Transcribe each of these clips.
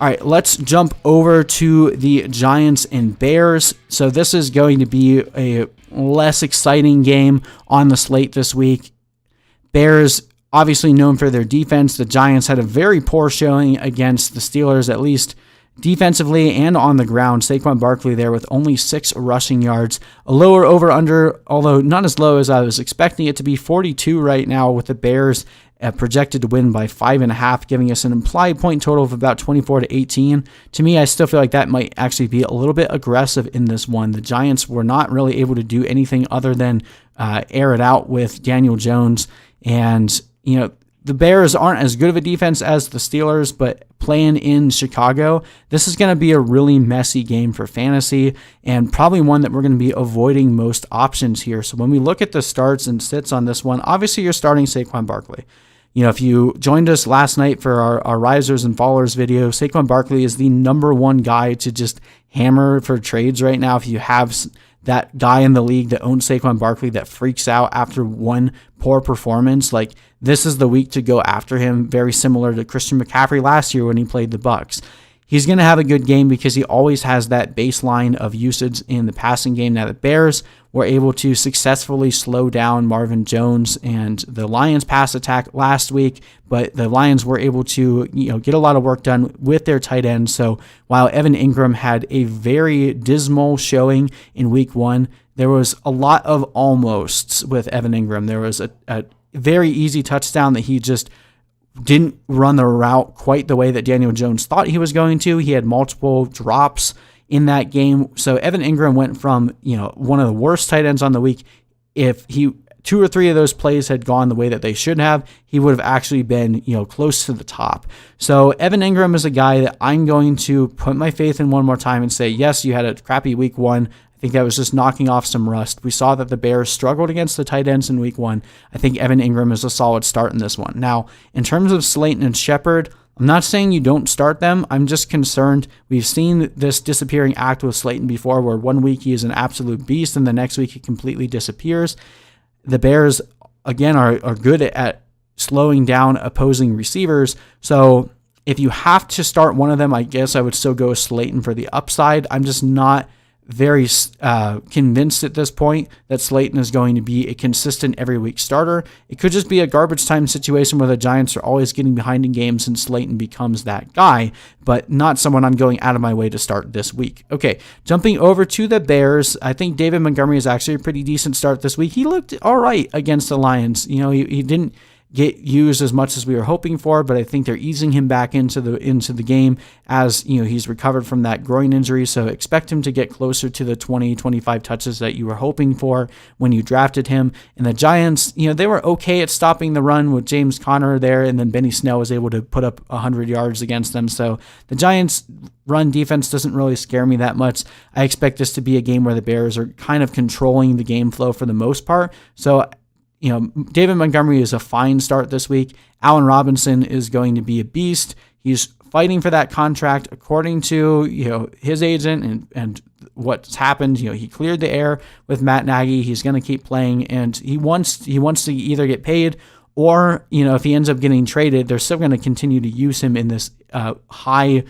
All right, let's jump over to the Giants and Bears. So this is going to be a less exciting game on the slate this week. Bears, obviously known for their defense. The Giants had a very poor showing against the Steelers, at least defensively and on the ground. Saquon Barkley there with only 6 rushing yards. A lower over-under, although not as low as I was expecting it to be, 42 right now, with the Bears projected to win by 5.5, giving us an implied point total of about 24-18. To me, I still feel like that might actually be a little bit aggressive in this one. The Giants were not really able to do anything other than air it out with Daniel Jones. And, you know, the Bears aren't as good of a defense as the Steelers, but playing in Chicago, this is going to be a really messy game for fantasy and probably one that we're going to be avoiding most options here. So when we look at the starts and sits on this one, obviously you're starting Saquon Barkley. You know, if you joined us last night for our risers and fallers video, Saquon Barkley is the number one guy to just hammer for trades right now. If you have that guy in the league that owns Saquon Barkley that freaks out after one poor performance, like, this is the week to go after him, very similar to Christian McCaffrey last year when he played the Bucs. He's going to have a good game because he always has that baseline of usage in the passing game. Now the Bears were able to successfully slow down Marvin Jones and the Lions pass attack last week, but the Lions were able to, get a lot of work done with their tight end. So while Evan Ingram had a very dismal showing in week 1, there was a lot of almosts with Evan Ingram. There was a very easy touchdown that he just didn't run the route quite the way that Daniel Jones thought he was going to. He had multiple drops in that game. So Evan Ingram went from, one of the worst tight ends on the week. If 2 or 3 of those plays had gone the way that they should have, he would have actually been, close to the top. So Evan Ingram is a guy that I'm going to put my faith in one more time and say, yes, you had a crappy week 1. I think that was just knocking off some rust. We saw that the Bears struggled against the tight ends in week 1. I think Evan Ingram is a solid start in this one. Now, in terms of Slayton and Shepard, I'm not saying you don't start them. I'm just concerned. We've seen this disappearing act with Slayton before, where one week he is an absolute beast and the next week he completely disappears. The Bears, again, are good at slowing down opposing receivers. So if you have to start one of them, I guess I would still go with Slayton for the upside. I'm just not very convinced at this point that Slayton is going to be a consistent every week starter. It could just be a garbage time situation where the Giants are always getting behind in games and Slayton becomes that guy, but not someone I'm going out of my way to start this week. Okay, jumping over to the Bears, I think David Montgomery is actually a pretty decent start this week. He looked all right against the Lions. He didn't get used as much as we were hoping for, but I think they're easing him back into the game as he's recovered from that groin injury. So expect him to get closer to the 20-25 touches that you were hoping for when you drafted him. And the Giants, they were okay at stopping the run with James Conner there, and then Benny Snell was able to put up 100 yards against them. So the Giants' run defense doesn't really scare me that much. I expect this to be a game where the Bears are kind of controlling the game flow for the most part. So David Montgomery is a fine start this week. Allen Robinson is going to be a beast. He's fighting for that contract according to, his agent and what's happened. He cleared the air with Matt Nagy. He's going to keep playing, and he wants to either get paid or, if he ends up getting traded, they're still going to continue to use him in this high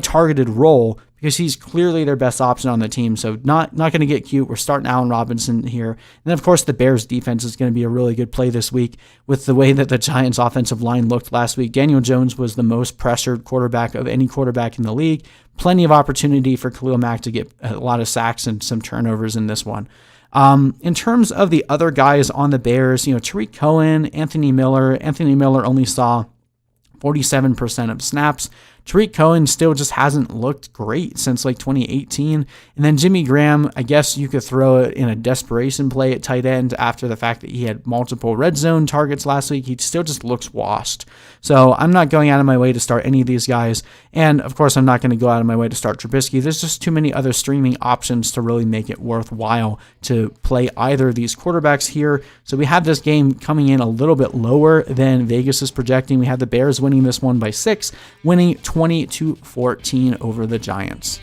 targeted role, because he's clearly their best option on the team. So not going to get cute. We're starting Allen Robinson here. And then, of course, the Bears defense is going to be a really good play this week with the way that the Giants offensive line looked last week. Daniel Jones was the most pressured quarterback of any quarterback in the league. Plenty of opportunity for Khalil Mack to get a lot of sacks and some turnovers in this one. In terms of the other guys on the Bears, Tarik Cohen, Anthony Miller only saw 47% of snaps. Tarik Cohen still just hasn't looked great since 2018. And then Jimmy Graham, I guess you could throw it in a desperation play at tight end after the fact that he had multiple red zone targets last week. He still just looks washed. So I'm not going out of my way to start any of these guys. And of course, I'm not going to go out of my way to start Trubisky. There's just too many other streaming options to really make it worthwhile to play either of these quarterbacks here. So we have this game coming in a little bit lower than Vegas is projecting. We have the Bears winning this one by 6, winning 20-14 over the Giants.